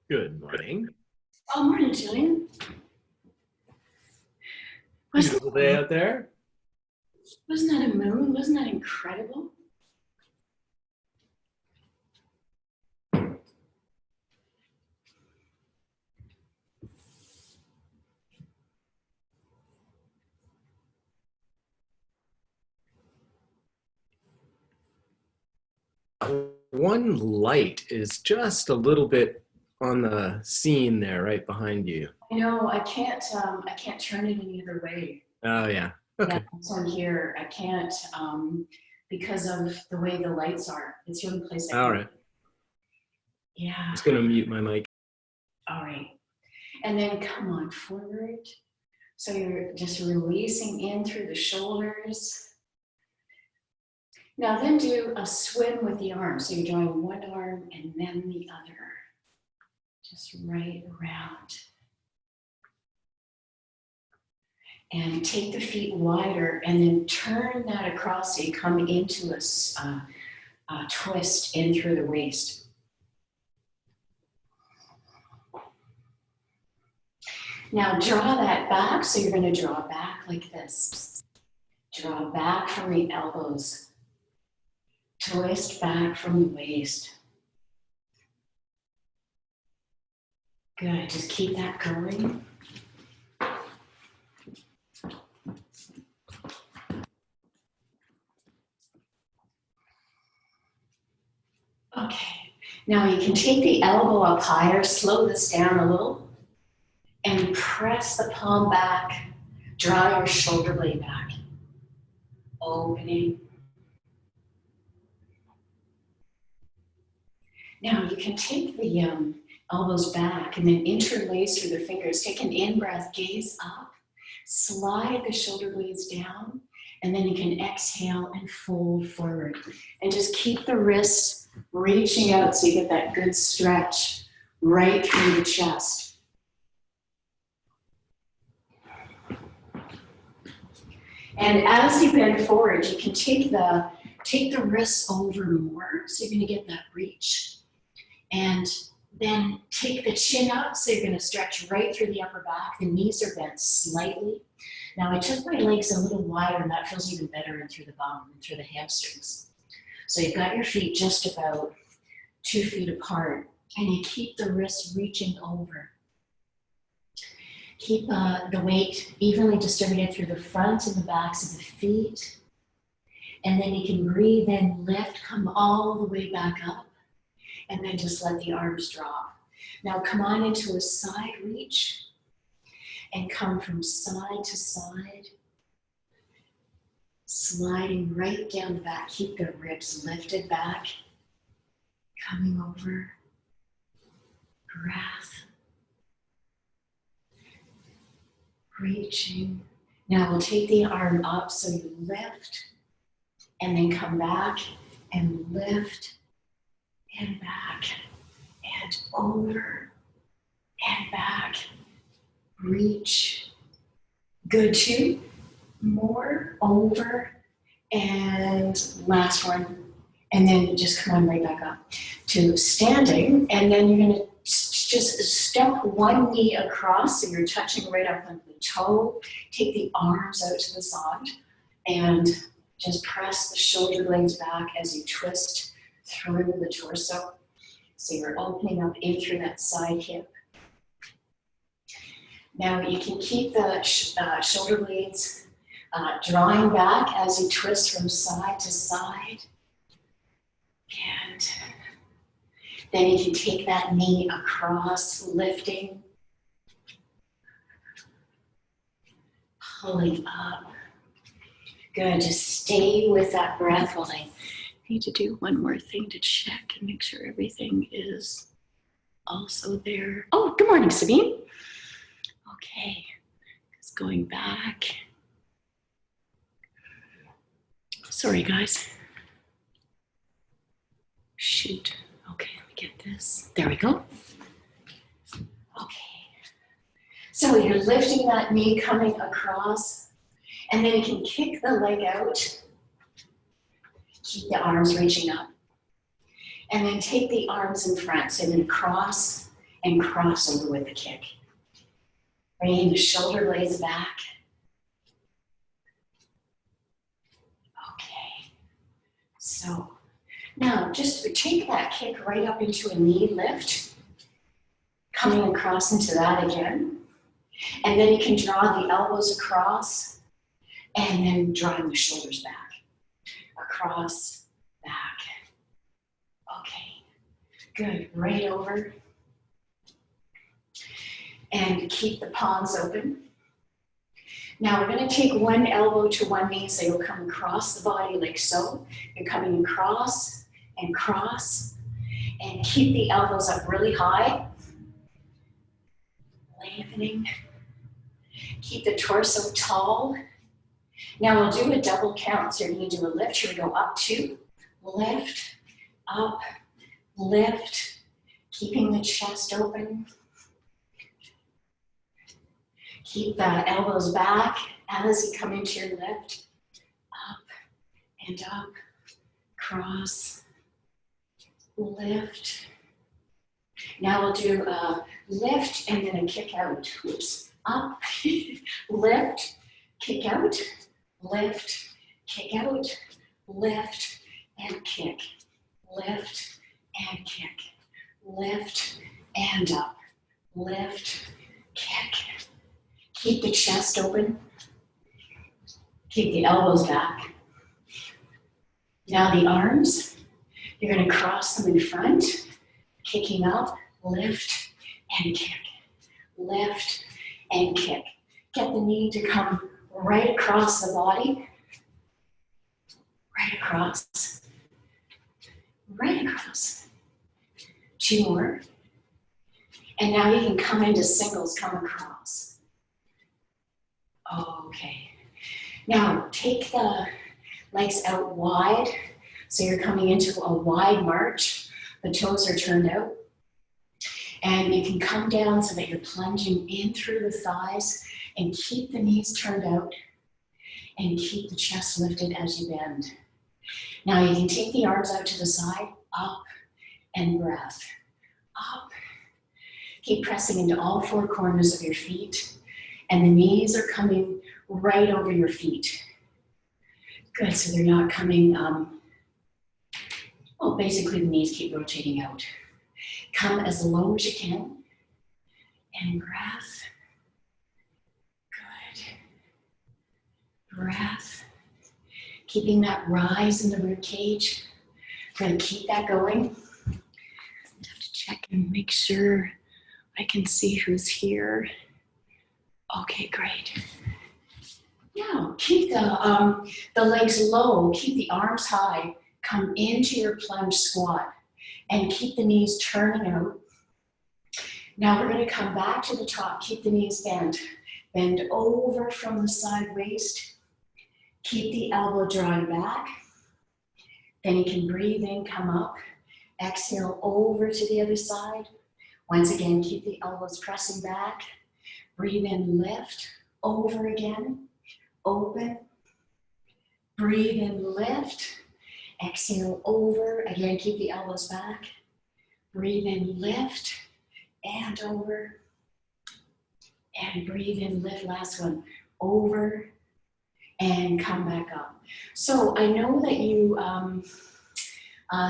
Good morning. Oh, morning, Jillian. Beautiful day out there. Wasn't that a moon? Wasn't that incredible? One light is just a little bit on the scene there, right behind you. I know I can't turn it any other way. Oh yeah. Okay. Yeah, so I'm here. I can't because of the way the lights are. It's the only place I can. All right. Yeah. Just gonna mute my mic. All right. And then come on forward. So you're just releasing in through the shoulders. Now then do a swim with the arms. So you're drawing one arm and then the other. Just right around. And take the feet wider and then turn that across so you come into a twist in through the waist. Now draw that back, so you're going to draw back like this. Draw back from the elbows. Twist back from the waist. Good, just keep that going. Okay, now you can take the elbow up higher, slow this down a little, and press the palm back, draw your shoulder blade back, opening. Now you can take the elbows back and then interlace through the fingers. Take an in-breath, gaze up, slide the shoulder blades down, and then you can exhale and fold forward. And just keep the wrists reaching out so you get that good stretch right through the chest. And as you bend forward, you can take the wrists over more, so you're going to get that reach. And then take the chin up, so you're going to stretch right through the upper back. The knees are bent slightly. Now I took my legs a little wider, and that feels even better in through the bum and through the hamstrings. So you've got your feet just about 2 feet apart, and you keep the wrists reaching over. Keep the weight evenly distributed through the front and the backs of the feet. And then you can breathe in, lift, come all the way back up, and then just let the arms drop. Now come on into a side reach and come from side to side, sliding right down the back. Keep the ribs lifted back, coming over, breath. Reaching. Now we'll take the arm up so you lift and then come back and lift and back and over and back. Reach. Good, 2 more, over, and last one. And then just come on right back up to standing, and then you're going to just step one knee across, so you're touching right up on the toe. Take the arms out to the side and just press the shoulder blades back as you twist through the torso. So you're opening up in through that side hip. Now you can keep the shoulder blades drawing back as you twist from side to side. And then you can take that knee across, lifting, pulling up. Good, just stay with that breath while I need to do one more thing to check and make sure everything is also there. Oh, good morning, Sabine. Okay, just going back. Sorry, guys. Shoot. Okay, let me get this. There we go. Okay. So you're lifting that knee, coming across, and then you can kick the leg out. Keep the arms reaching up. And then take the arms in front. So you're gonna cross and cross over with the kick. Bringing the shoulder blades back. Okay. So now just take that kick right up into a knee lift. Coming across into that again. And then you can draw the elbows across and then drawing the shoulders back. Across, back. Okay, good. Right over. And keep the palms open. Now we're going to take one elbow to one knee, so you'll come across the body like so. You're coming across and cross. And keep the elbows up really high. Lengthening. Keep the torso tall. Now we'll do a double count. So you're going to do a lift. Here we go. Up, 2, lift, up, lift. Keeping the chest open. Keep the elbows back as you come into your lift. Up and up. Cross. Lift. Now we'll do a lift and then a kick out. Whoops. Up. Lift. Kick out. Lift. Kick out. Lift and kick. Lift and kick. Lift and up. Lift. Kick. Keep the chest open. Keep the elbows back. Now the arms, you're going to cross them in front, kicking up, lift and kick. Lift and kick. Get the knee to come right across the body. Right across. Right across. 2 more. And now you can come into singles, come across. Okay. Now take the legs out wide. So you're coming into a wide march. The toes are turned out. And you can come down so that you're plunging in through the thighs and keep the knees turned out and keep the chest lifted as you bend. Now you can take the arms out to the side, up and breath. Up. Keep pressing into all 4 corners of your feet. And the knees are coming right over your feet. Good, so they're not coming, well, basically the knees keep rotating out. Come as low as you can. And breath. Good. Breath. Keeping that rise in the rib cage. We're going to keep that going. I have to check and make sure I can see who's here. Okay, great. Now, keep the legs low, keep the arms high, come into your plunge squat, and keep the knees turning out. Now we're going to come back to the top, keep the knees bent. Bend over from the side waist, keep the elbow drawing back. Then you can breathe in, come up, exhale over to the other side. Once again, keep the elbows pressing back. Breathe in, lift, over again, open. Breathe in, lift, exhale over. Again, keep the elbows back. Breathe in, lift, and over. And breathe in, lift, last one, over, and come back up. So I know that you,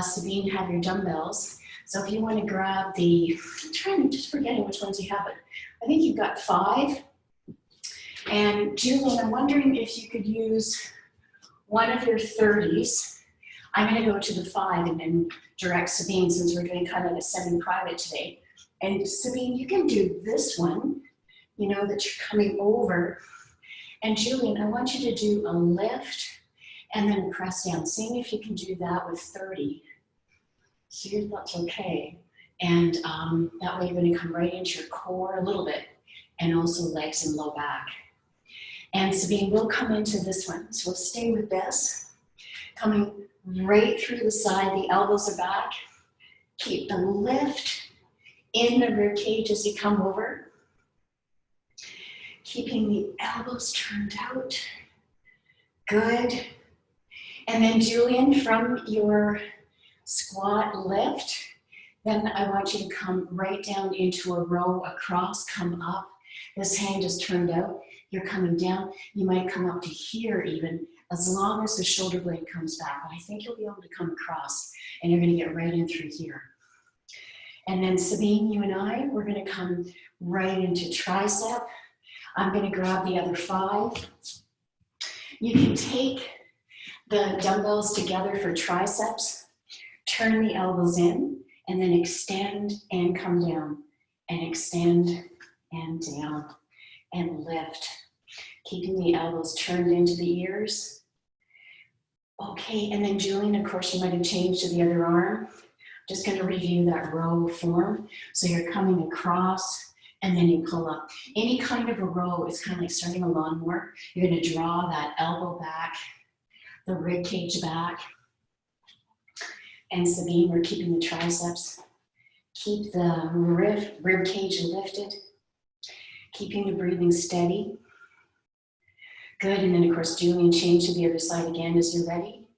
Sabine, have your dumbbells. So if you want to grab the, I'm trying to just forgetting which ones you have, but I think you've got 5. And Julian, I'm wondering if you could use one of your 30s. I'm going to go to the 5 and then direct Sabine, since we're doing kind of a semi-private today. And Sabine, you can do this one, you know, that you're coming over. And Julian, I want you to do a lift and then press down. Seeing if you can do that with 30. So your thoughts okay. And that way you're going to come right into your core a little bit and also legs and low back. And Sabine, we'll come into this one. So we'll stay with this. Coming right through the side, the elbows are back. Keep the lift in the rib cage as you come over. Keeping the elbows turned out. Good. And then Julian, from your Squat, lift. Then I want you to come right down into a row across, come up. This hand is turned out. You're coming down. You might come up to here even, as long as the shoulder blade comes back. But I think you'll be able to come across, and you're going to get right in through here. And then Sabine, you and I, we're going to come right into tricep. I'm going to grab the other 5. You can take the dumbbells together for triceps, turn the elbows in, and then extend and come down, and extend and down, and lift. Keeping the elbows turned into the ears. Okay, and then Julian, of course, you might have changed to the other arm. Just going to review that row form. So you're coming across, and then you pull up. Any kind of a row is kind of like starting a lawnmower. You're going to draw that elbow back, the rib cage back. And Sabine, we're keeping the triceps. Keep the rib cage lifted. Keeping the breathing steady. Good, and then of course, Julian, change to the other side again as you're ready.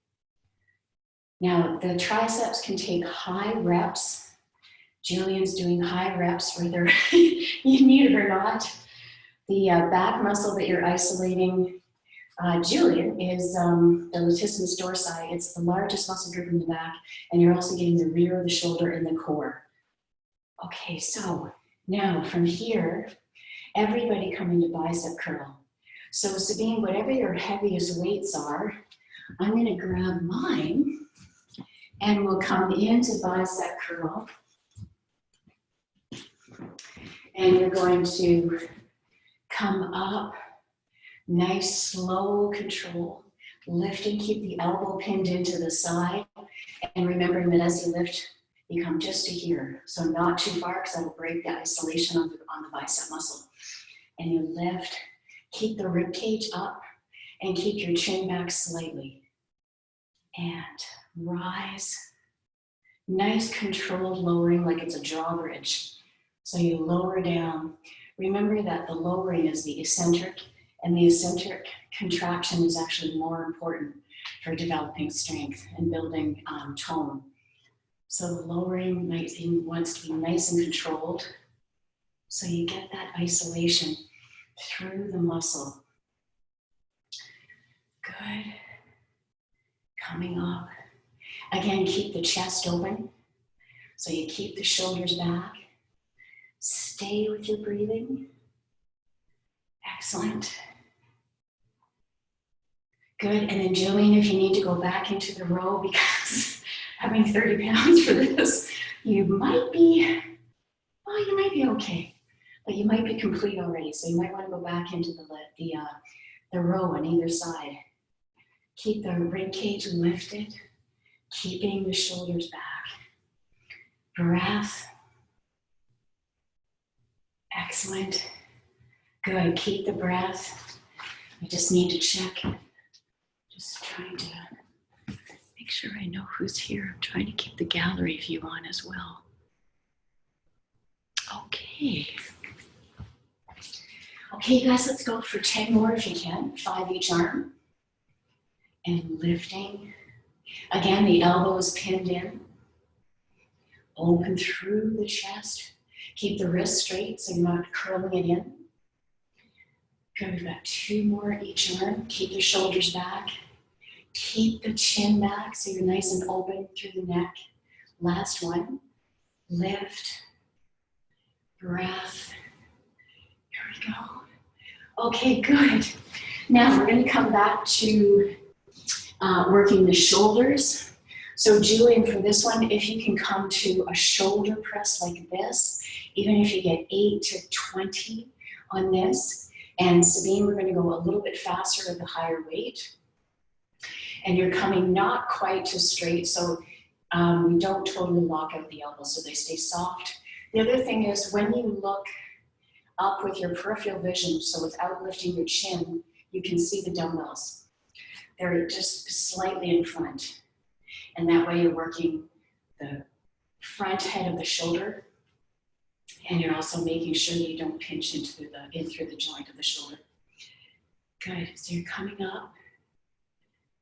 Now, the triceps can take high reps. Julian's doing high reps, whether you need it or not. The back muscle that you're isolating, Julian, is the latissimus dorsi. It's the largest muscle group in the back, and you're also getting the rear of the shoulder and the core. Okay, so now from here, everybody coming to bicep curl. So Sabine, whatever your heaviest weights are, I'm going to grab mine, and we'll come into bicep curl. And you're going to come up, nice slow control, lift and keep the elbow pinned into the side. And remembering that as you lift, you come just to here. So not too far, because that'll break the isolation on the bicep muscle. And you lift, keep the rib cage up, and keep your chin back slightly. And rise. Nice controlled lowering, like it's a drawbridge. So you lower down. Remember that the lowering is the eccentric, and the eccentric contraction is actually more important for developing strength and building tone. So the lowering wants to be nice and controlled. So you get that isolation through the muscle. Good. Coming up. Again, keep the chest open. So you keep the shoulders back. Stay with your breathing. Excellent. Good, and then Julian, if you need to go back into the row, because having 30 pounds for this, you might be okay, but you might be complete already. So you might want to go back into the row on either side. Keep the rib cage lifted, keeping the shoulders back. Breath. Excellent. Good, keep the breath. I just need to check. Just trying to make sure I know who's here. I'm trying to keep the gallery view on as well. Okay. Okay, guys, let's go for 10 more if you can. 5 each arm. And lifting. Again, the elbow is pinned in. Open through the chest. Keep the wrist straight so you're not curling it in. Good, we've got 2 more each arm. Keep the shoulders back. Keep the chin back so you're nice and open through the neck. Last one. Lift. Breath. Here we go. Okay, good. Now we're going to come back to working the shoulders. So Julian, for this one, if you can come to a shoulder press like this, even if you get 8 to 20 on this, and Sabine, we're going to go a little bit faster with the higher weight. And you're coming not quite to straight, so we don't totally lock out the elbows, so they stay soft. The other thing is when you look up with your peripheral vision, so without lifting your chin, you can see the dumbbells. They're just slightly in front. And that way you're working the front head of the shoulder, and you're also making sure that you don't pinch in through the joint of the shoulder. Good, so you're coming up.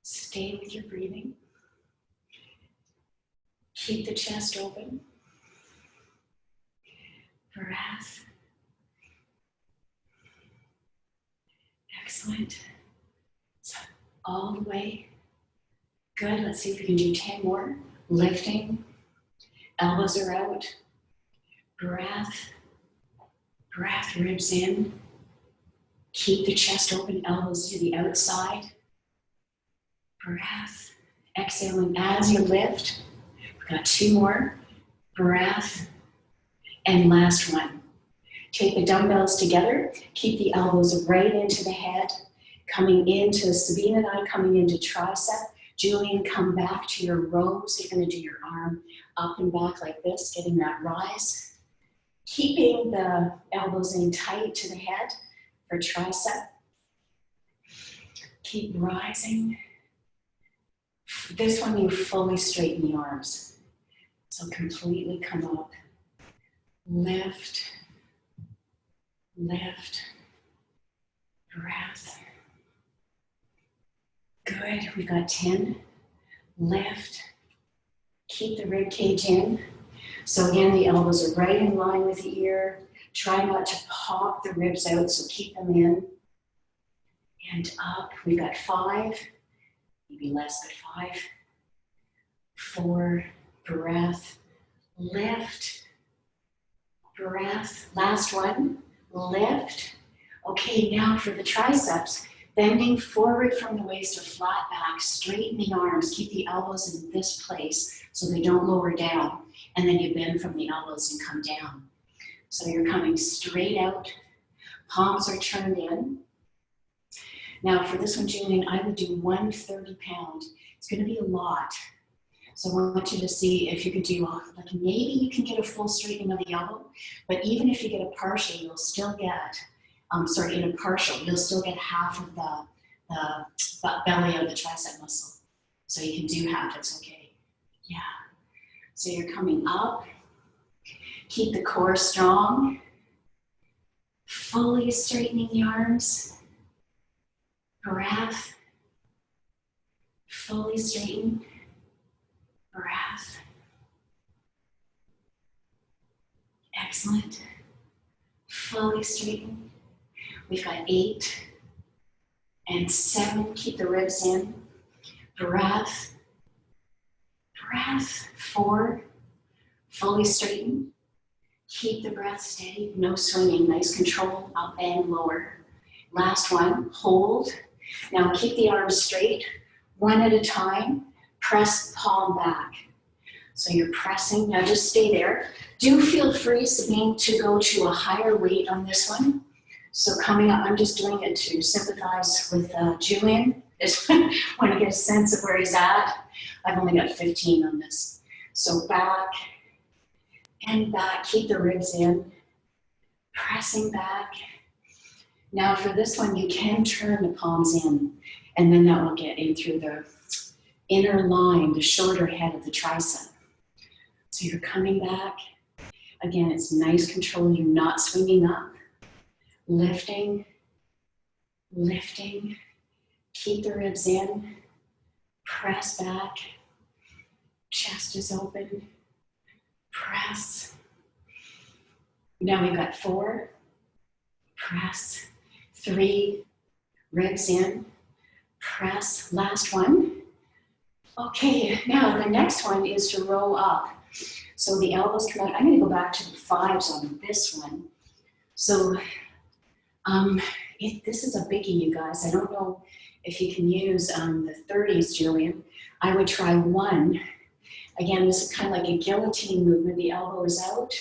Stay with your breathing. Keep the chest open. Breath. Excellent. So all the way. Good. Let's see if we can do 10 more. Lifting. Elbows are out. Breath. Breath, ribs in. Keep the chest open, elbows to the outside. Breath. Exhaling as you lift. We've got 2 more. Breath. And last one. Take the dumbbells together. Keep the elbows right into the head. Coming into Sabine and I, coming into tricep. Julian, come back to your row. So you're going to do your arm up and back like this, getting that rise. Keeping the elbows in tight to the head for tricep. Keep rising. This one, you fully straighten the arms. So completely come up. Lift. Lift. Breath. Good. We've got 10. Lift. Keep the rib cage in. So again, the elbows are right in line with the ear. Try not to pop the ribs out, so keep them in. And up. We've got 5. Maybe less, but 5. 4. Breath. Lift. Breath. Last one. Lift. Okay, now for the triceps. Bending forward from the waist to flat back. Straighten the arms. Keep the elbows in this place so they don't lower down. And then you bend from the elbows and come down. So you're coming straight out. Palms are turned in. Now for this one, Julian, I would do 1 30-pound. It's going to be a lot. So I want you to see if you could do, like maybe you can get a full straightening of the elbow, but even if you get a partial, you'll still get, in a partial, you'll still get half of the belly of the tricep muscle. So you can do half, it's okay. Yeah. So you're coming up. Keep the core strong. Fully straightening the arms. Breath. Fully straighten. Breath. Excellent. Fully straighten. We've got 8 and 7. Keep the ribs in. Breath. Breath. 4. Fully straighten. Keep the breath steady. No swinging. Nice control. Up and lower. Last one. Hold. Now keep the arms straight. One at a time. Press palm back. So you're pressing. Now just stay there. Do feel free, Sabine, to go to a higher weight on this one. So coming up, I'm just doing it to sympathize with Julian. Just want to get a sense of where he's at. I've only got 15 on this. So back and back. Keep the ribs in. Pressing back. Now for this one, you can turn the palms in, and then that will get in through the inner line, the shoulder head of the tricep. So you're coming back. Again, it's nice control. You're not swinging up. Lifting, lifting. Keep the ribs in. Press back. Chest is open. Press. Now we've got 4. Press. 3. Ribs in. Press. Last one. Okay, now the next one is to roll up. So the elbows come out. I'm going to go back to the 5s on this one. So this is a biggie, you guys. I don't know if you can use the 30s, Julian. I would try 1. Again, this is kind of like a guillotine movement. The elbow is out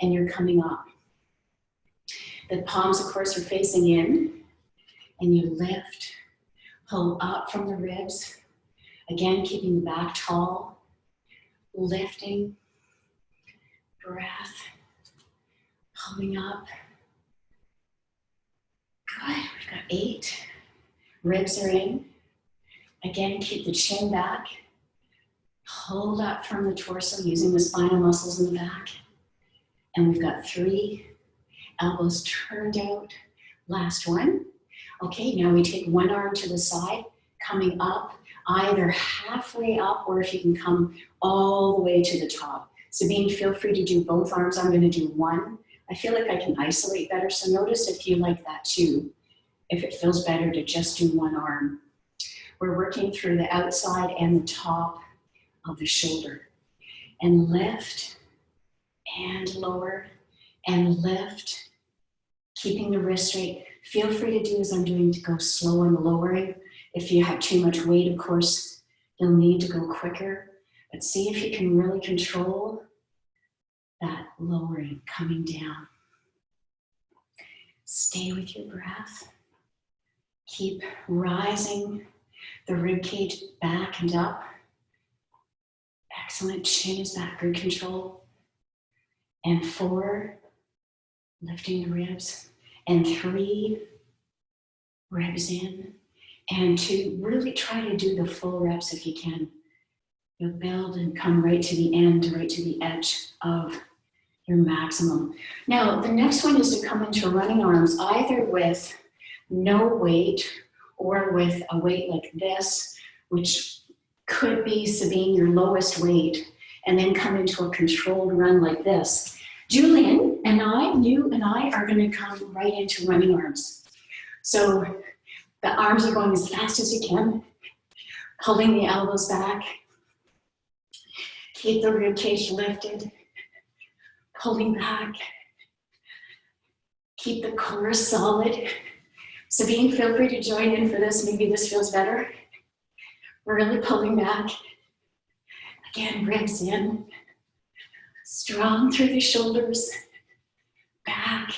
and you're coming up. The palms, of course, are facing in, and you lift, pull up from the ribs. Again, keeping the back tall, lifting, breath, pulling up. Good, we've got 8. Ribs are in. Again, keep the chin back. Hold up from the torso using the spinal muscles in the back. And we've got 3. Elbows turned out. Last one. Okay, now we take one arm to the side, coming up. either halfway up or if you can come all the way to the top. Sabine, feel free to do both arms. I'm going to do one. I feel like I can isolate better, so notice if you like that too, if it feels better to just do one arm. We're working through the outside and the top of the shoulder. And lift and lower and lift, keeping the wrist straight. Feel free to do as I'm doing to go slow on the lowering. If you have too much weight, of course, you'll need to go quicker. But see if you can really control that lowering, coming down. Stay with your breath. Keep rising the rib cage back and up. Excellent, chin is back, good control. And 4, lifting the ribs. And 3, ribs in. And 2, really try to do the full reps if you can. You'll build and come right to the end, right to the edge of your maximum. Now, the next one is to come into running arms, either with no weight or with a weight like this, which could be, Sabine, your lowest weight, and then come into a controlled run like this. Julian and I, you and I are going to come right into running arms. So the arms are going as fast as you can, pulling the elbows back. Keep the rib cage lifted, pulling back. Keep the core solid. Sabine, feel free to join in for this. Maybe this feels better. Really pulling back. Again, ribs in. Strong through the shoulders. Back.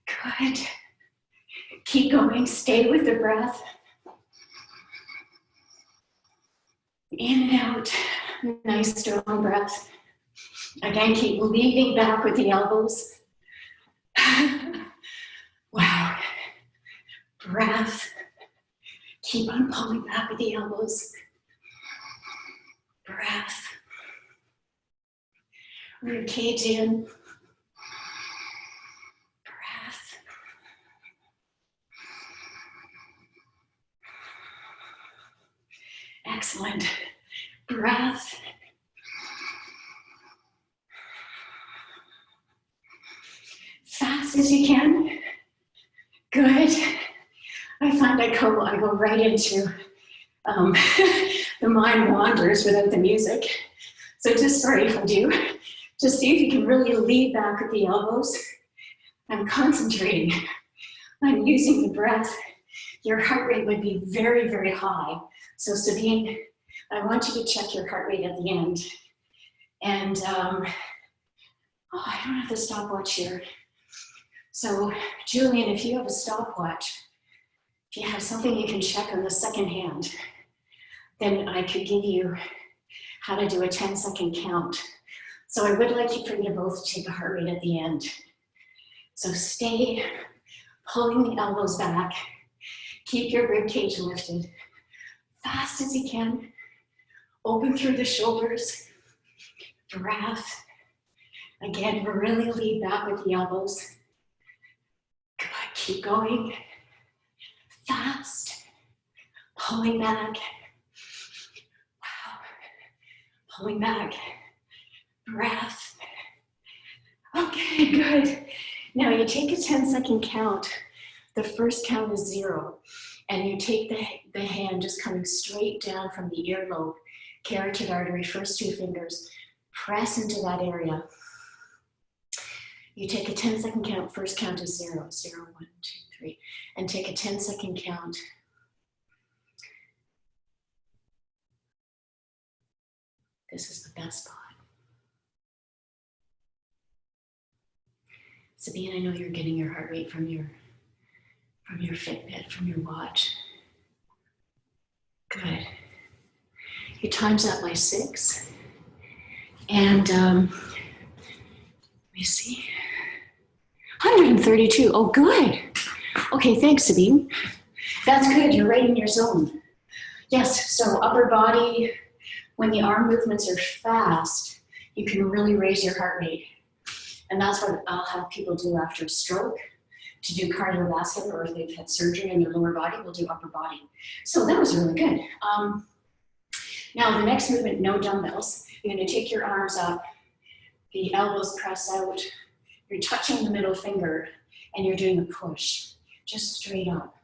Good. Keep going. Stay with the breath. In and out. Nice, strong breath. Again, keep leaning back with the elbows. Wow. Breath. Keep on pulling back with the elbows. Breath. Rib cage in. Breath. Excellent. Breath. Fast as you can. Good. I find I go right into the mind wanders without the music. So just sorry if I do. Just see if you can really lean back with the elbows. I'm concentrating on using the breath. Your heart rate would be very, very high. So Sabine, I want you to check your heart rate at the end. And oh, I don't have the stopwatch here. So Julian, if you have a stopwatch, if you have something you can check on the second hand, then I could give you how to do a 10-second count. So I would like you for you to both take a heart rate at the end. So stay pulling the elbows back. Keep your rib cage lifted. Fast as you can. Open through the shoulders. Breath. Again, really lean back with the elbows. Good, keep going. Fast. Pulling back. Wow. Pulling back. Breath. Okay, good. Now you take a 10-second count. The first count is 0. And you take the hand just coming straight down from the earlobe, carotid artery, first 2 fingers. Press into that area. You take a 10-second count. First count is 0. 0, 1, 2, 3. And take a 10-second count. This is the best spot. Sabine, I know you're getting your heart rate from your Fitbit, from your watch. Good. Your time's up by 6. And let me see. 132. Oh, good. Okay, thanks, Sabine. That's good. You're right in your zone. Yes, so upper body, when the arm movements are fast, you can really raise your heart rate. And that's what I'll have people do after a stroke. to do cardiovascular, or if they've had surgery in their lower body, we'll do upper body. So that was really good. Now the next movement, no dumbbells. You're gonna take your arms up, the elbows press out, you're touching the middle finger, and you're doing a push, just straight up.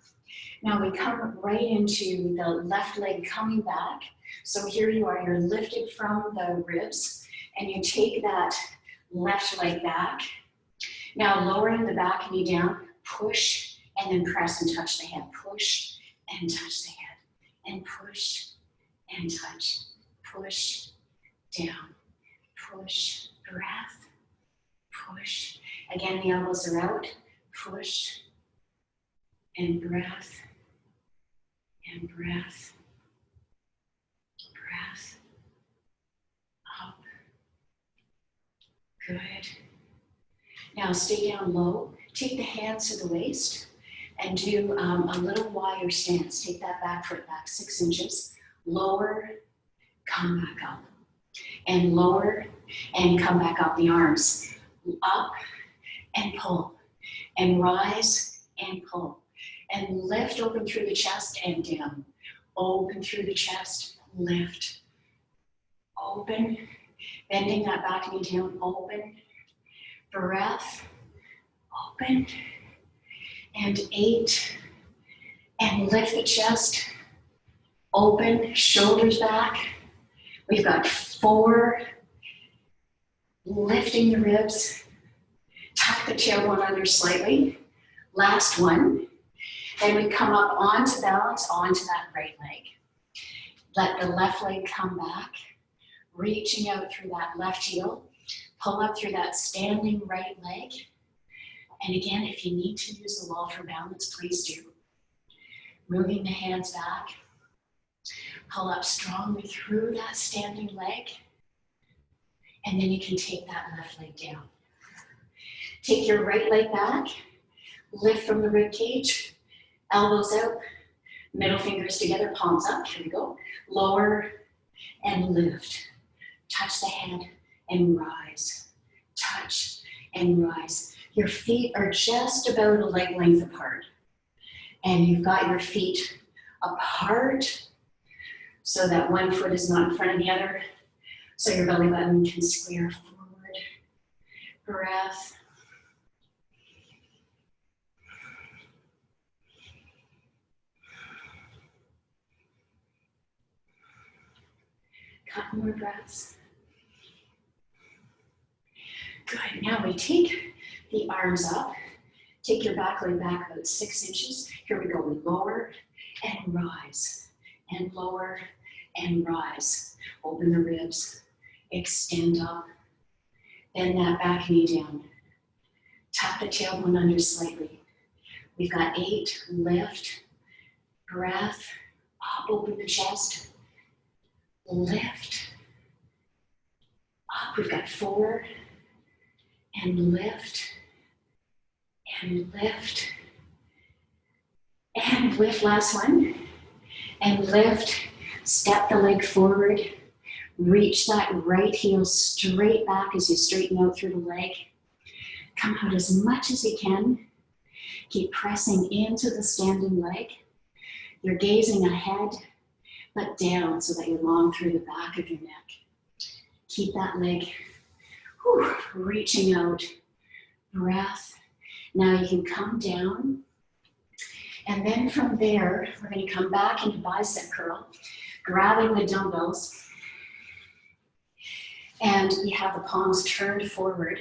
Now we come right into the left leg coming back. So here you are, you're lifted from the ribs, and you take that left leg back. Now lowering the back knee down, push, and then press and touch the head. Push and touch the head, and push and touch. Push, down, push, breath, push. Again, the elbows are out, push, and breath, and breath, breath, up. Good. Now stay down low. Take the hands to the waist and do a little wider stance. Take that back foot back 6 inches. Lower, come back up. And lower and come back up. The arms up and pull. And rise and pull. And lift open through the chest and down. Open through the chest, lift. Open, bending that back knee down, open. Breath, open. And 8, and lift the chest, open, shoulders back. We've got 4, lifting the ribs, tuck the tailbone under slightly. Last one. Then we come up onto balance, onto that right leg. Let the left leg come back, reaching out through that left heel. Pull up through that standing right leg. And again, if you need to use the wall for balance, please do. Moving the hands back. Pull up strongly through that standing leg. And then you can take that left leg down. Take your right leg back. Lift from the rib cage. Elbows out. Middle fingers together, palms up. Here we go. Lower and lift. Touch the head and rise. Touch and rise. Your feet are just about a leg length apart. And you've got your feet apart so that one foot is not in front of the other. So your belly button can square forward. Breath. Couple more breaths. Good, now we take the arms up. Take your back leg back about 6 inches. Here we go, we lower and rise, and lower and rise. Open the ribs, extend up, bend that back knee down. Tuck the tailbone under slightly. We've got 8, lift, breath, up, open the chest, lift, up. We've got 4, and lift, and lift, and lift. Last one, and lift. Step the leg forward. Reach that right heel straight back as you straighten out through the leg. Come out as much as you can. Keep pressing into the standing leg. You're gazing ahead, but down so that you're long through the back of your neck. Keep that leg reaching out. Breath. Now you can come down. And then from there, we're going to come back into bicep curl, grabbing the dumbbells. And you have the palms turned forward,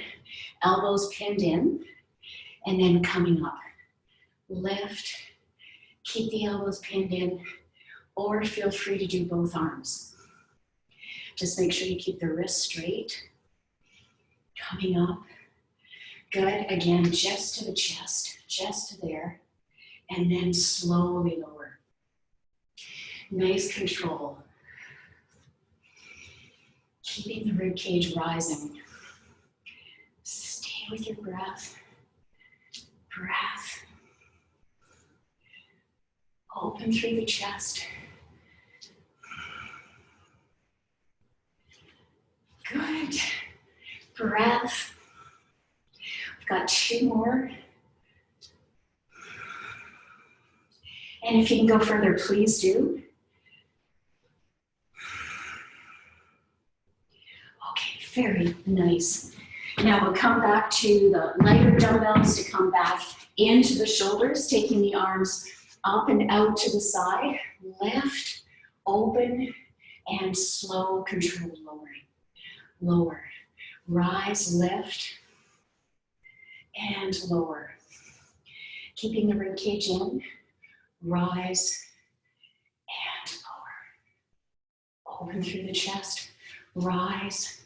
elbows pinned in, and then coming up. Lift, keep the elbows pinned in, or feel free to do both arms. Just make sure you keep the wrists straight. Coming up. Good, again, just to the chest, just to there, and then slowly lower. Nice control. Keeping the rib cage rising. Stay with your breath. Breath. Open through the chest. Good. Breath. We've got 2 more. And if you can go further, please do. Okay, very nice. Now we'll come back to the lighter dumbbells to come back into the shoulders, taking the arms up and out to the side, lift, open, and slow, controlled lowering. Lower, rise, lift, and lower. Keeping the rib cage in, rise, and lower. Open through the chest, rise,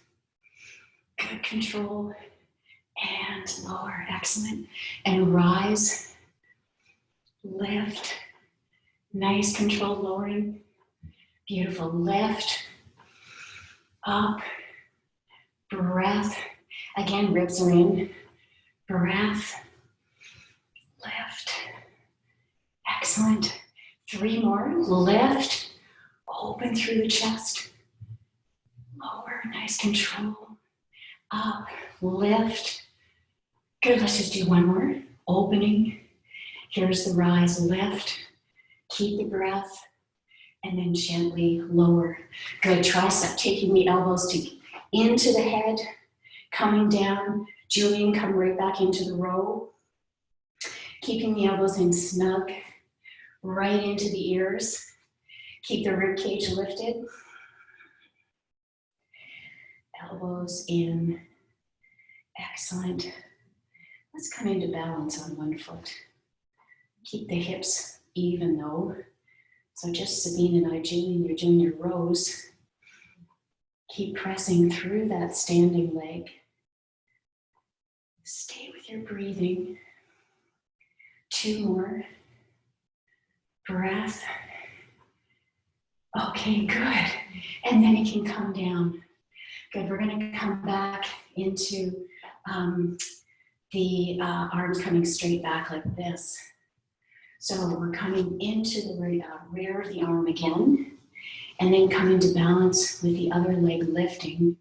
good control, and lower, excellent. And rise, lift, nice controlled lowering, beautiful, lift, up, breath, again, ribs are in, breath, lift, excellent. 3 more, lift, open through the chest, lower, nice control, up, lift, good, let's just do 1 more, opening, here's the rise, lift, keep the breath, and then gently lower. Good, tricep, taking the elbows into the head, coming down, Julian, come right back into the row, keeping the elbows in snug, right into the ears, keep the rib cage lifted, elbows in, excellent. Let's come into balance on 1 foot. Keep the hips even though. So just Sabine and I, Julian, you're doing your rows. Keep pressing through that standing leg. Stay with your breathing. 2 more. Breath. Okay, good. And then it can come down. Good, we're gonna come back into the arms coming straight back like this. So we're coming into the rear of the arm again, and then coming to balance with the other leg lifting.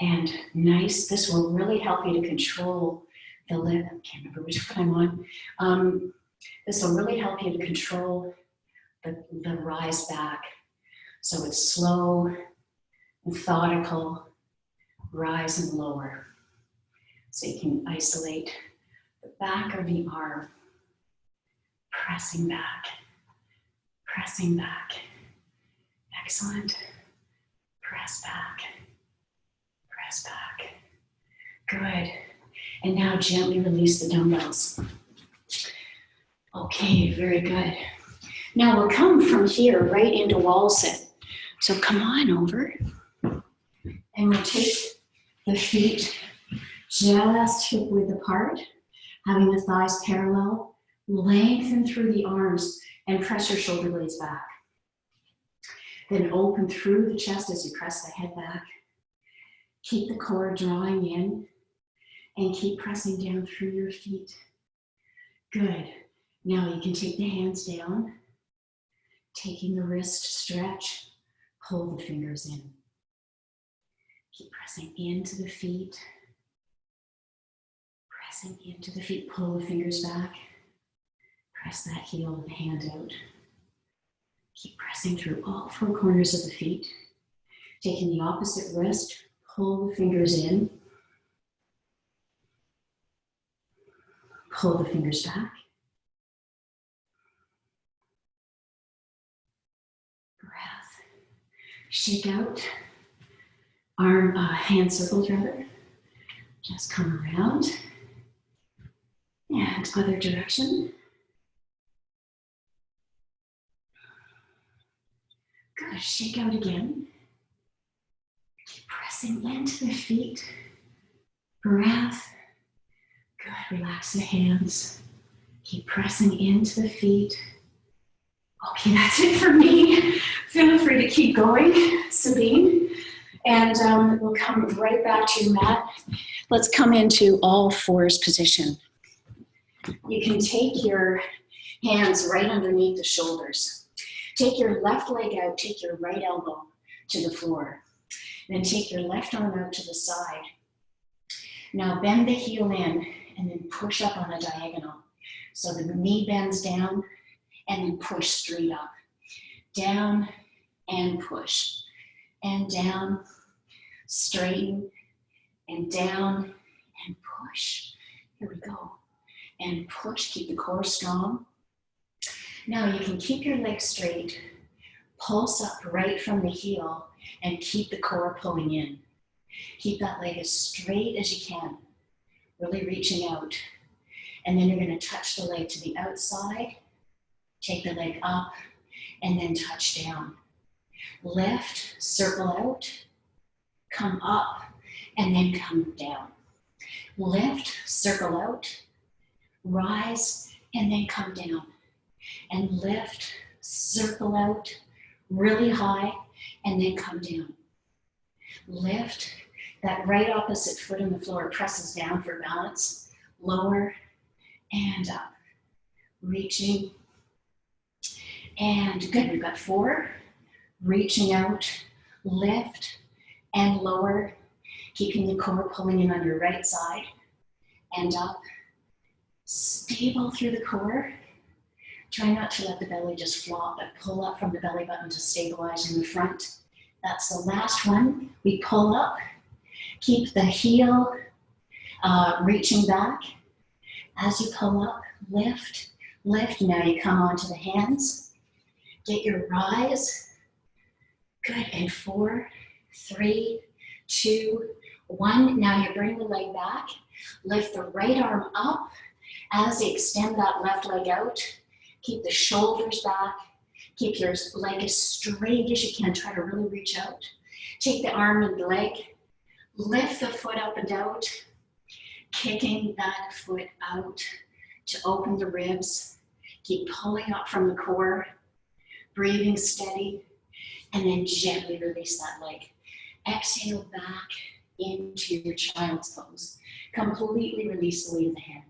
And nice, this will really help you to control the leg. I can't remember which foot I'm on. This will really help you to control the rise back. So it's slow, methodical, rise and lower. So you can isolate the back of the arm, pressing back, pressing back. Excellent. Press back, press back. Good. And now gently release the dumbbells. Okay, very good. Now we'll come from here right into wall sit. So come on over. And we'll take the feet just hip width apart, having the thighs parallel. Lengthen through the arms and press your shoulder blades back. Then open through the chest as you press the head back. Keep the core drawing in and keep pressing down through your feet. Good. Now you can take the hands down, taking the wrist stretch, pull the fingers in. Keep pressing into the feet, pressing into the feet, pull the fingers back. Press that heel of the hand out. Keep pressing through all 4 corners of the feet. Taking the opposite wrist, pull the fingers in. Pull the fingers back. Breath. Shake out. Arm, hand circles rather. Just come around. And other direction. Good, shake out again. Keep pressing into the feet. Breath. Good, relax the hands. Keep pressing into the feet. Okay, that's it for me. Feel free to keep going, Sabine. And we'll come right back to your mat. Let's come into all fours position. You can take your hands right underneath the shoulders. Take your left leg out, take your right elbow to the floor. Then take your left arm out to the side. Now bend the heel in and then push up on a diagonal. So the knee bends down and then push straight up. Down and push. And down, straighten, and down, and push. Here we go. And push, keep the core strong. Now you can keep your legs straight, pulse up right from the heel, and keep the core pulling in. Keep that leg as straight as you can, really reaching out. And then you're going to touch the leg to the outside, take the leg up, and then touch down. Lift, circle out, come up, and then come down. Lift, circle out, rise, and then come down. And lift, circle out, really high, and then come down. Lift, that right opposite foot on the floor presses down for balance. Lower and up. Reaching. And good, we've got 4. Reaching out, lift, and lower. Keeping the core pulling in on your right side. And up. Stable through the core. Try not to let the belly just flop, but pull up from the belly button to stabilize in the front. That's the last one. We pull up, keep the heel reaching back. As you pull up, lift, lift. Now you come onto the hands. Get your rise. Good, and 4, 3, 2, 1. Now you bring the leg back. Lift the right arm up as you extend that left leg out. Keep the shoulders back. Keep your leg as straight as you can. Try to really reach out. Take the arm and the leg. Lift the foot up and out. Kicking that foot out to open the ribs. Keep pulling up from the core. Breathing steady. And then gently release that leg. Exhale back into your child's pose. Completely release the weight of the hand.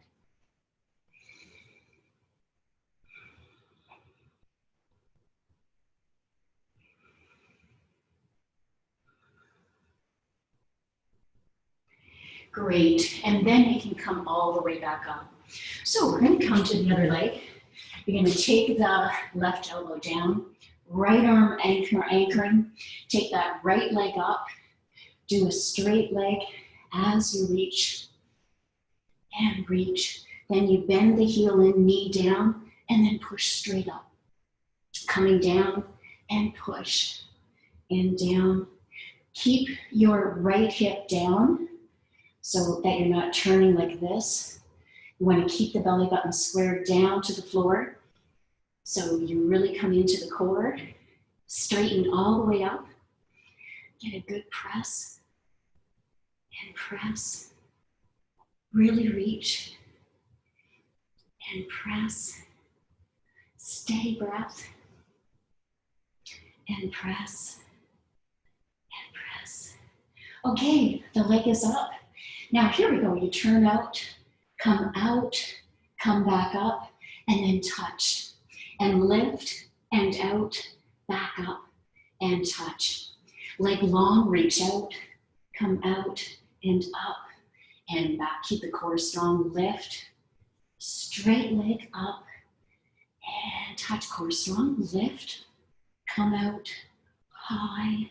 Great, and then you can come all the way back up. So we're going to come to the other leg. You're going to take the left elbow down, right arm anchoring. Take that right leg up. Do a straight leg as you reach and reach. Then you bend the heel in, knee down, and then push straight up. Coming down and push and down. Keep your right hip down so that you're not turning like this. You want to keep the belly button squared down to the floor. So you really come into the core. Straighten all the way up. Get a good press. And press. Really reach. And press. Steady breath. And press. And press. Okay, the leg is up. Now here we go. You turn out, come back up, and then touch. And lift and out, back up, and touch. Leg long, reach out, come out, and up, and back. Keep the core strong. Lift, straight leg up, and touch. Core strong. Lift, come out, high,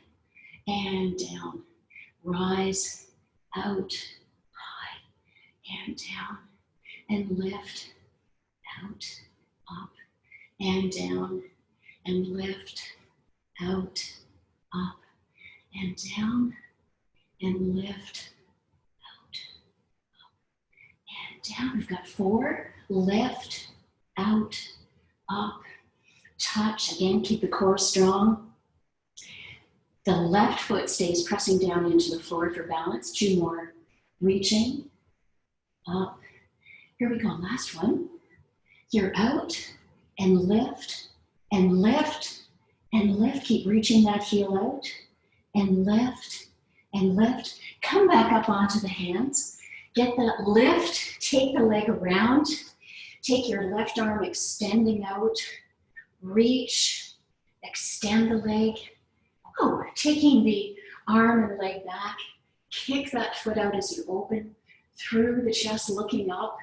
and down. Rise, out, high, and down. And lift, out, up, and down. And lift, out, up, and down. And lift, out, up, and down. We've got 4. Lift, out, up, touch. Again, keep the core strong. The left foot stays pressing down into the floor for balance. 2 more. Reaching, up. Here we go, last one. You're out, and lift, and lift, and lift. Keep reaching that heel out, and lift, and lift. Come back up onto the hands. Get that lift, take the leg around. Take your left arm extending out. Reach, extend the leg. Oh, taking the arm and leg back. Kick that foot out as you open through the chest, looking up.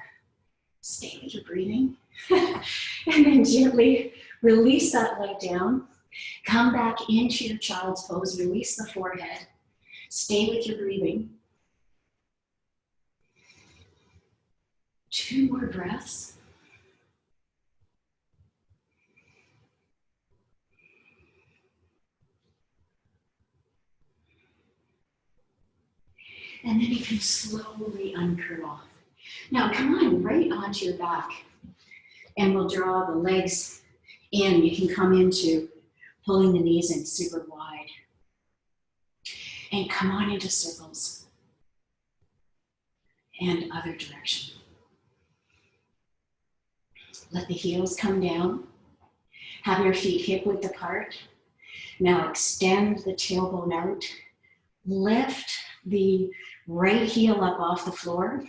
Stay with your breathing. And then gently Release that leg down. Come back into your child's pose. Release the forehead. Stay with your breathing. 2 more breaths. And then you can slowly uncurl. Now come on, right onto your back. And we'll draw the legs in. You can come into pulling the knees in super wide. And come on into circles. And other direction. Let the heels come down. Have your feet hip width apart. Now extend the tailbone out. Lift the right heel up off the floor.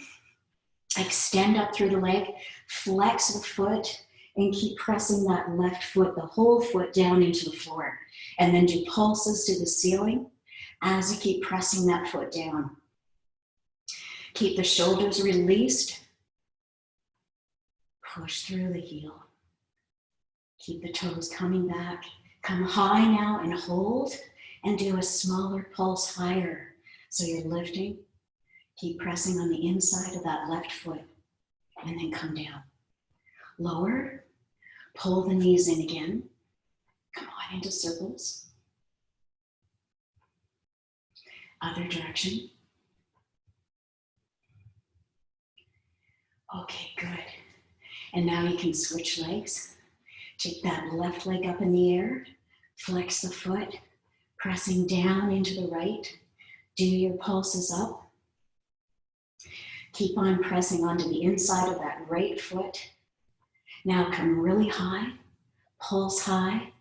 Extend up through the leg. Flex the foot and keep pressing that left foot, the whole foot down into the floor. And then do pulses to the ceiling as you keep pressing that foot down. Keep the shoulders released. Push through the heel. Keep the toes coming back. Come high now and hold and do a smaller pulse higher. So you're lifting. Keep pressing on the inside of that left foot and then come down. Lower. Pull the knees in again. Come on into circles. Other direction. Okay, good. And now you can switch legs. Take that left leg up in the air. Flex the foot, pressing down into the right. Do your pulses up. Keep on pressing onto the inside of that right foot. Now come really high, pulse high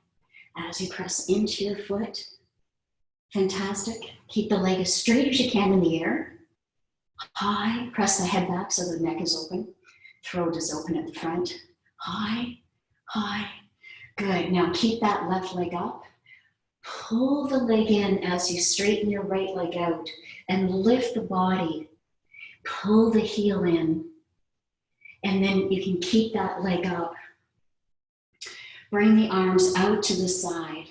as you press into your foot. Fantastic. Keep the leg as straight as you can in the air. High, press the head back so the neck is open. Throat is open at the front. High, high. Good. Now keep that left leg up. Pull the leg in as you straighten your right leg out and lift the body. Pull the heel in. And then you can keep that leg up. Bring the arms out to the side.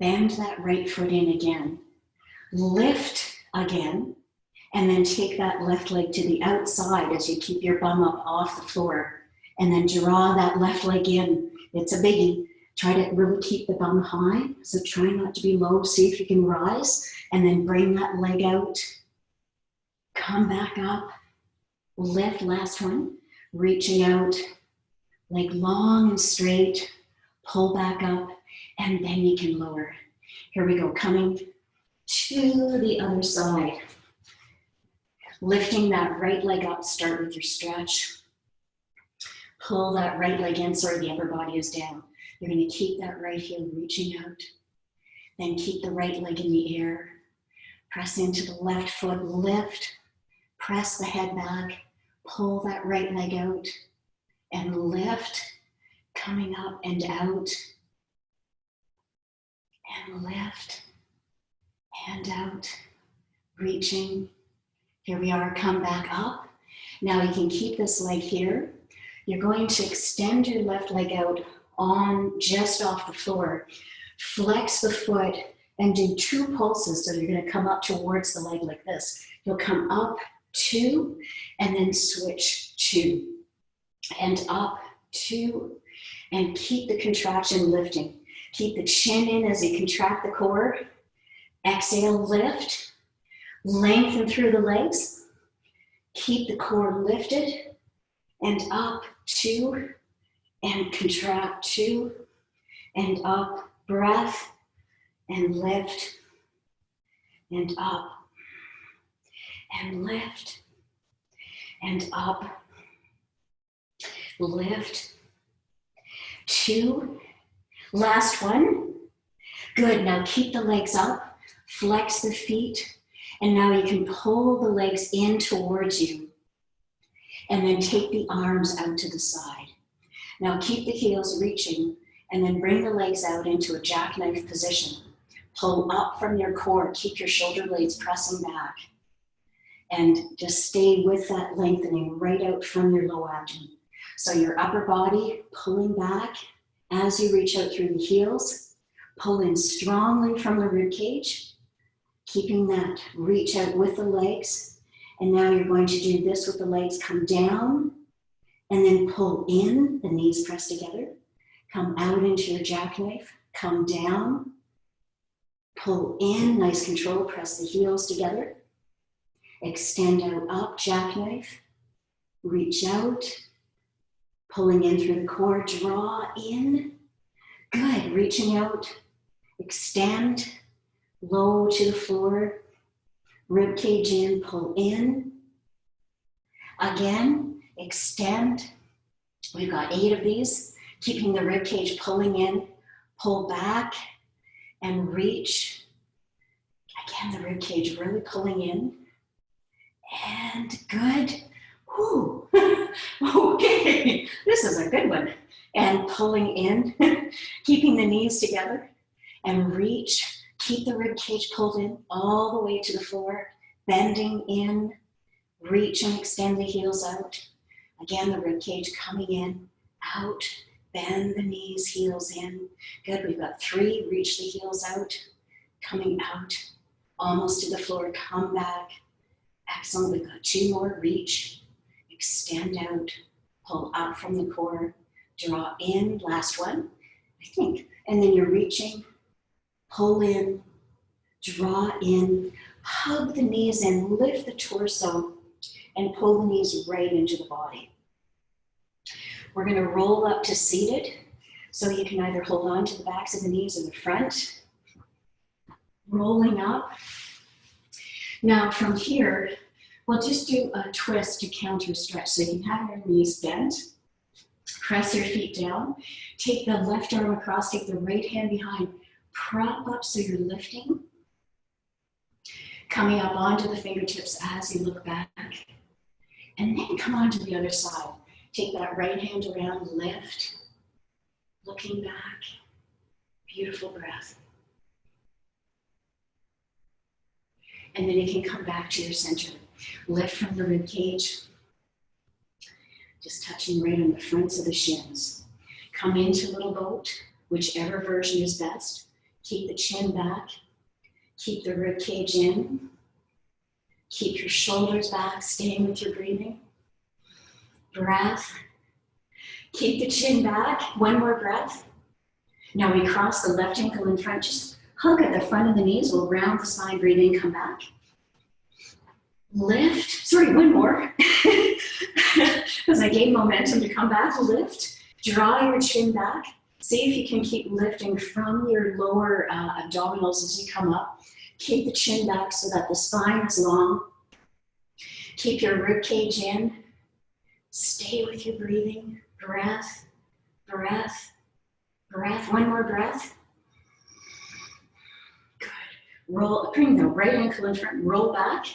Bend that right foot in again. Lift again. And then take that left leg to the outside as you keep your bum up off the floor. And then draw that left leg in. It's a biggie. Try to really keep the bum high. So try not to be low. See if you can rise. And then bring that leg out. Come back up. Lift, last one. Reaching out. Leg long and straight. Pull back up. And then you can lower. Here we go. Coming to the other side. Lifting that right leg up, start with your stretch. Pull that right leg in, sorry, the upper body is down. You're going to keep that right heel reaching out. Then keep the right leg in the air. Press into the left foot, lift. Press the head back. Pull that right leg out. And lift. Coming up and out. And lift. And out. Reaching. Here we are, come back up. Now you can keep this leg here. You're going to extend your left leg out on just off the floor. Flex the foot and do 2 pulses. So you're going to come up towards the leg like this. You'll come up 2 and then switch 2 and up 2 and keep the contraction lifting. Keep the chin in as you contract the core. Exhale, lift. Lengthen through the legs. Keep the core lifted and up 2 and contract 2 and up. Breath and lift and up and lift and up. Lift. 2. Last one. Good. Now keep the legs up. Flex the feet. And now you can pull the legs in towards you and then take the arms out to the side. Now keep the heels reaching and then bring the legs out into a jackknife position. Pull up from your core, keep your shoulder blades pressing back and just stay with that lengthening right out from your low abdomen. So your upper body pulling back As you reach out through the heels, pull in strongly from the rib cage, keeping that reach out with the legs. And now you're going to do this with the legs. Come down and then pull in, the knees press together. Come out into your jackknife, come down, pull in, nice control, press the heels together. Extend out up, jackknife, reach out, pulling in through the core, draw in. Good, reaching out, extend, low to the floor, rib cage in, pull in. Again, extend. We've got 8 of these, keeping the rib cage pulling in, pull back and reach. Again, the rib cage really pulling in. And good. Whew. Okay, this is a good one. And pulling in, keeping the knees together and reach. Keep the rib cage pulled in all the way to the floor, bending in, reach and extend the heels out. Again, the rib cage coming in, out, bend the knees, heels in. Good, we've got 3, reach the heels out, coming out, almost to the floor, come back. Excellent, we've got 2 more, reach, extend out, pull up from the core, draw in, last one, I think. And then you're reaching, pull in, draw in, hug the knees in, lift the torso, and pull the knees right into the body. We're going to roll up to seated, so you can either hold on to the backs of the knees or the front. Rolling up. Now from here, we'll just do a twist to counter stretch. So you can have your knees bent, press your feet down, take the left arm across, take the right hand behind, prop up so you're lifting. Coming up onto the fingertips as you look back. And then come on to the other side. Take that right hand around, lift, looking back. Beautiful breath. And then you can come back to your center. Lift from the rib cage, just touching right on the fronts of the shins. Come into little boat, whichever version is best. Keep the chin back, keep the rib cage in, keep your shoulders back, staying with your breathing. Breath, keep the chin back, 1 more breath. Now we cross the left ankle in front, just hug at the front of the knees, we'll round the spine, breathe in, come back. Lift, sorry, 1 more, because I gave momentum to come back, lift, draw your chin back. See if you can keep lifting from your lower abdominals as you come up. Keep the chin back so that the spine is long. Keep your rib cage in. Stay with your breathing. Breath, breath, breath. 1 more breath. Good. Roll, bring the right ankle in front, roll back.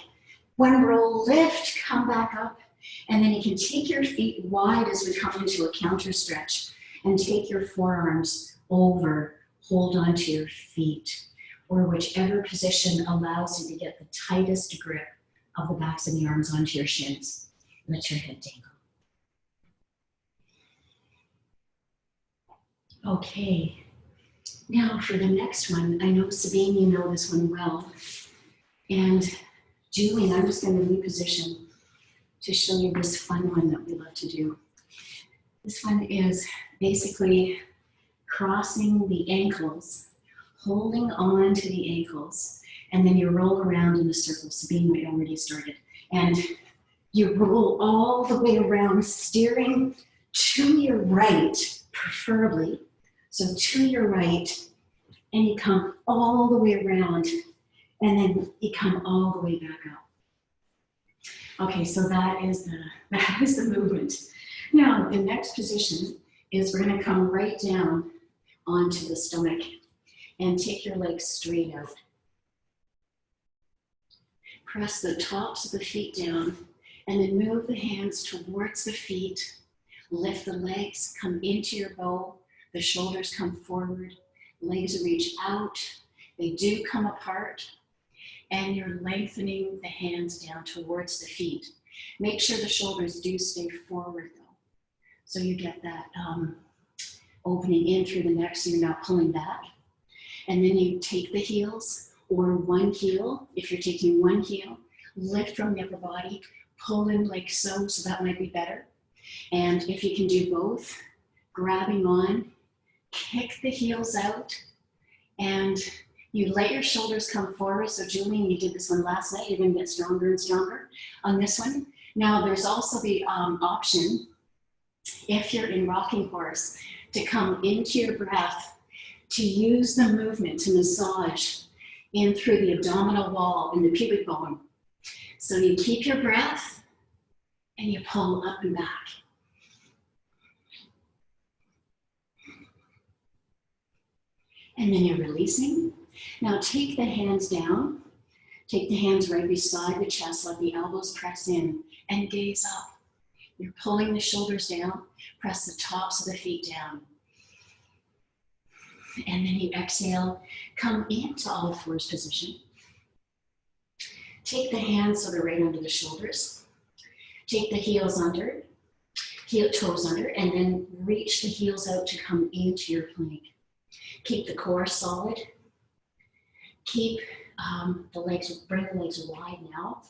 1 roll, lift, come back up. And then you can take your feet wide as we come into a counter stretch and take your forearms over, hold onto your feet, or whichever position allows you to get the tightest grip of the backs of the arms onto your shins. Let your head dangle. Okay, now for the next one, I know Sabine, you know this one well. And Julie, I'm just going to reposition to show you this fun one that we love to do. This one is basically crossing the ankles, holding on to the ankles, and then you roll around in a circle. Sabine, we already started. And you roll all the way around, steering to your right, preferably. So to your right, and you come all the way around, and then you come all the way back up. Okay, so that is the movement. Now, the next position is we're going to come right down onto the stomach and take your legs straight out. Press the tops of the feet down and then move the hands towards the feet. Lift the legs, come into your bow. The shoulders come forward. Legs reach out. They do come apart. And you're lengthening the hands down towards the feet. Make sure the shoulders do stay forward though. So you get that opening in through the neck so you're not pulling back. And then you take the heels, or one heel, if you're taking one heel, lift from the upper body, pull in like so, so that might be better. And if you can do both, grabbing on, kick the heels out, and you let your shoulders come forward. So Julian, you did this one last night. You're gonna get stronger and stronger on this one. Now there's also the option, if you're in rocking horse, to come into your breath, to use the movement to massage in through the abdominal wall and the pubic bone. So you keep your breath and you pull up and back. And then you're releasing. Now take the hands down. Take the hands right beside the chest, let the elbows press in, and gaze up. You're pulling the shoulders down, press the tops of the feet down. And then you exhale, come into all fours position. Take the hands so they're right under the shoulders. Take the heels under, toes under, and then reach the heels out to come into your plank. Keep the core solid. Keep the legs, bring the legs wide now.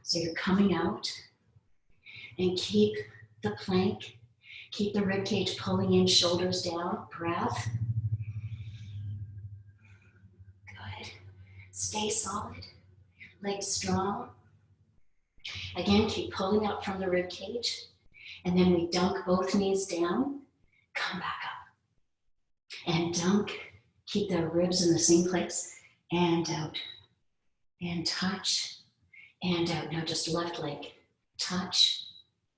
So you're coming out. And keep the plank. Keep the rib cage pulling in, shoulders down, breath. Good. Stay solid. Legs strong. Again, keep pulling up from the rib cage. And then we dunk both knees down. Come back up. And dunk. Keep the ribs in the same place. And out. And touch. And out. Now just left leg. Touch.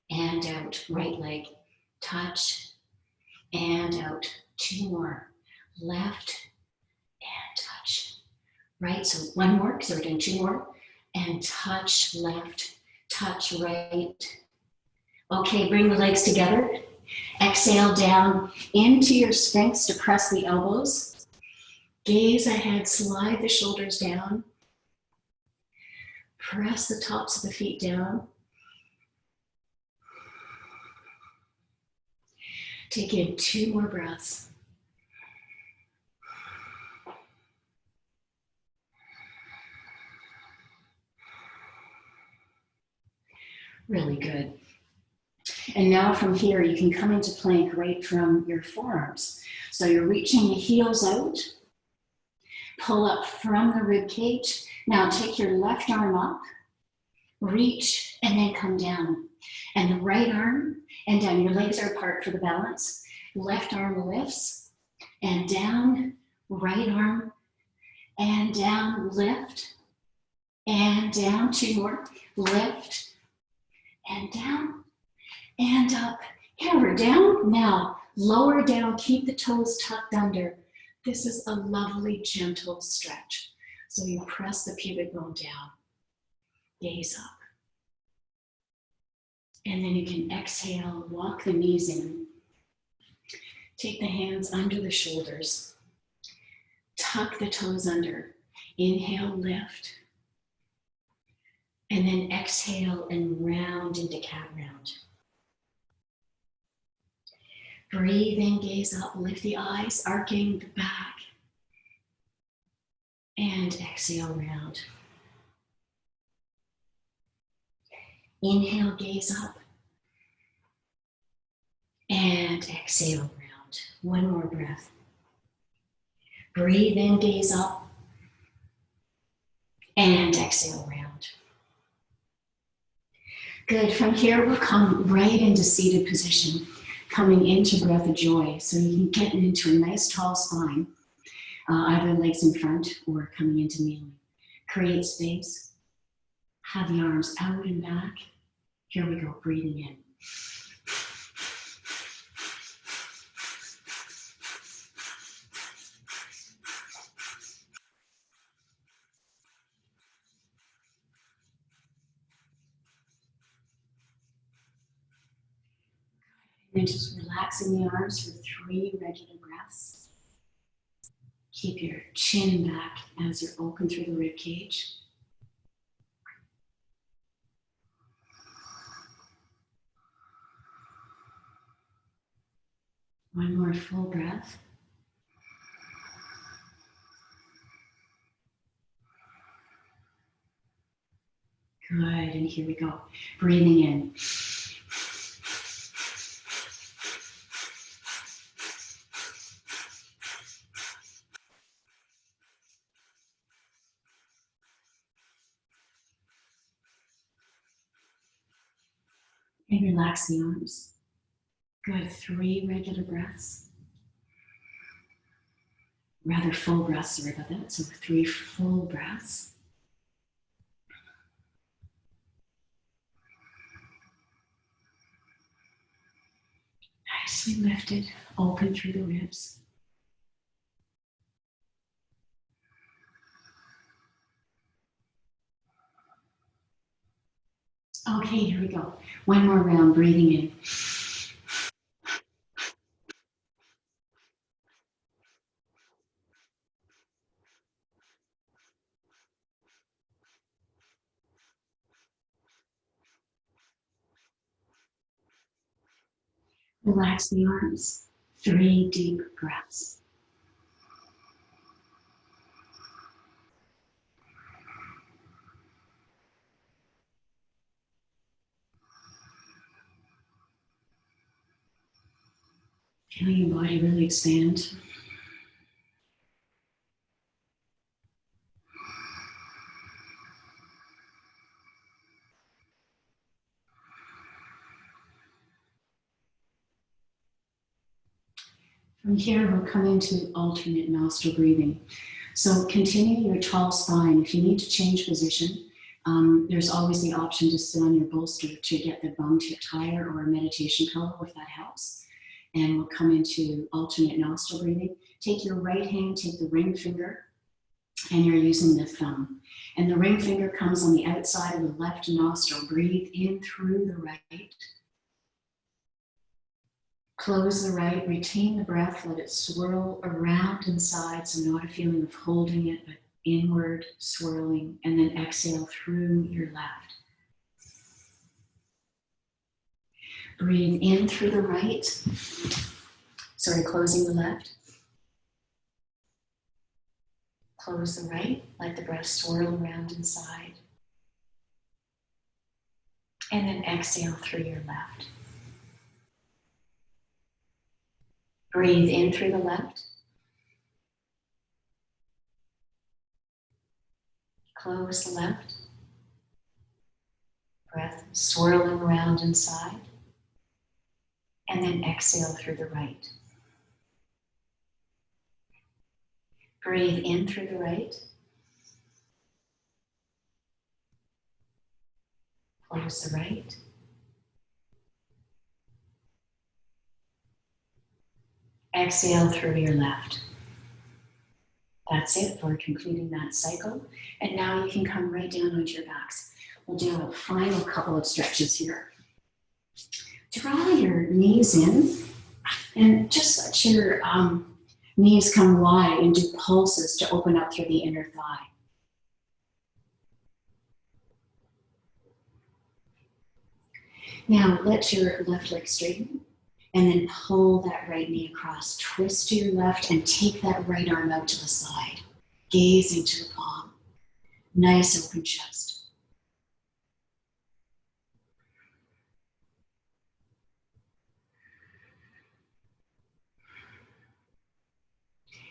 And out. Right leg. Touch. And out. Two more. Left. And touch. Right. So one more, because we're doing two more. And touch left. Touch right. Okay, bring the legs together. Exhale down into your Sphinx to press the elbows. Gaze ahead, slide the shoulders down. Press the tops of the feet down. Take in two more breaths. Really good. And now from here, you can come into plank right from your forearms. So you're reaching the heels out, pull up from the rib cage. Now take your left arm up, reach, and then come down. And the right arm and down. Your legs are apart for the balance. Left arm lifts and down, right arm and down, lift and down. Two more, lift and down and up. Hammer down. Now lower down, keep the toes tucked under. This is a lovely, gentle stretch. So you press the pubic bone down, gaze up. And then you can exhale, walk the knees in. Take the hands under the shoulders. Tuck the toes under. Inhale, lift. And then exhale and round into cat round. Breathe in, gaze up, lift the eyes, arcing the back. And exhale, round. Inhale, gaze up. And exhale, round. One more breath. Breathe in, gaze up. And exhale, round. Good. From here, we'll come right into seated position, coming into breath of joy. So you can get into a nice tall spine, either legs in front or coming into kneeling. Create space. Have the arms out and back. Here we go, breathing in. And then just relaxing the arms for 3 regular breaths. Keep your chin back as you're open through the rib cage. One more full breath. Good, and here we go. Breathing in. And relax the arms. Good, 3 regular breaths. Rather full breaths, sorry about that. So 3 full breaths. Nicely lifted, open through the ribs. Okay, here we go. One more round, breathing in. Relax the arms. 3 deep breaths. Feeling your body really expand. From here, we'll come into alternate nostril breathing. So continue your tall spine. If you need to change position, there's always the option to sit on your bolster to get the bum tipped higher, or a meditation pillow if that helps. And we'll come into alternate nostril breathing. Take your right hand, take the ring finger, and you're using the thumb. And the ring finger comes on the outside of the left nostril. Breathe in through the right. Close the right, retain the breath, let it swirl around inside, so not a feeling of holding it, but inward swirling, and then exhale through your left. Breathe in through the right. Sorry, closing the left. Close the right, let the breath swirl around inside. And then exhale through your left. Breathe in through the left. Close the left. Breath swirling around inside. And then exhale through the right. Breathe in through the right. Close the right. Exhale through your left. That's it for completing that cycle. And now you can come right down onto your backs. We'll do a final couple of stretches here. Draw your knees in and just let your knees come wide and do pulses to open up through the inner thigh. Now let your left leg straighten. And then pull that right knee across. Twist to your left and take that right arm out to the side. Gaze into the palm. Nice open chest.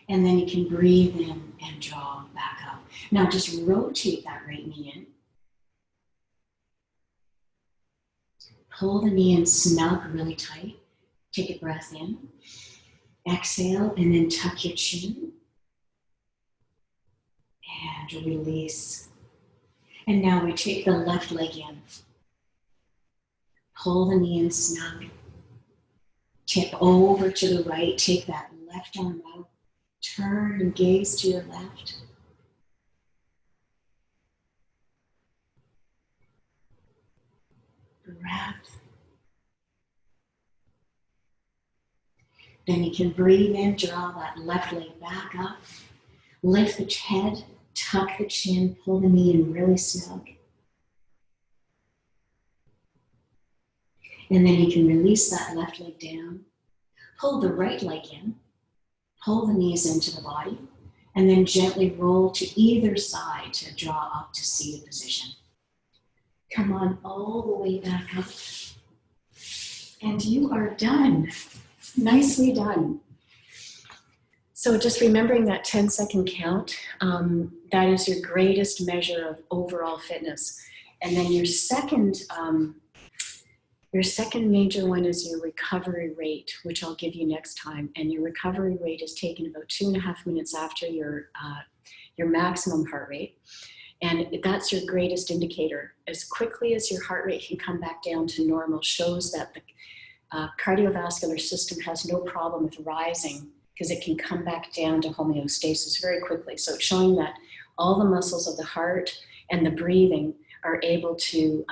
And then you can breathe in and draw back up. Now just rotate that right knee in. Pull the knee in snug, really tight. Take a breath in. Exhale, and then tuck your chin. And release. And now we take the left leg in. Pull the knee in snug. Tip over to the right. Take that left arm out. Turn and gaze to your left. Breath. Then you can breathe in, draw that left leg back up. Lift the head, tuck the chin, pull the knee in really snug. And then you can release that left leg down. Pull the right leg in, pull the knees into the body, and then gently roll to either side to draw up to seated position. Come on all the way back up. And you are done. Nicely done. So just remembering that 10-second count, that is your greatest measure of overall fitness. And then your second major one is your recovery rate, which I'll give you next time. And your recovery rate is taken about 2.5 minutes after your maximum heart rate. And that's your greatest indicator. As quickly as your heart rate can come back down to normal shows that the cardiovascular system has no problem with rising, because it can come back down to homeostasis very quickly. So it's showing that all the muscles of the heart and the breathing are able to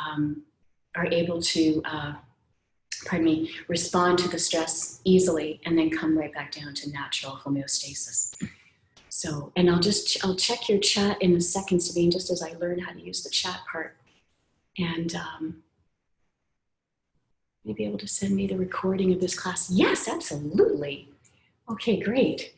respond to the stress easily and then come right back down to natural homeostasis. So, and I'll check your chat in a second, Sabine, just as I learn how to use the chat part. And you'll be able to send me the recording of this class. Yes, absolutely. Okay, great.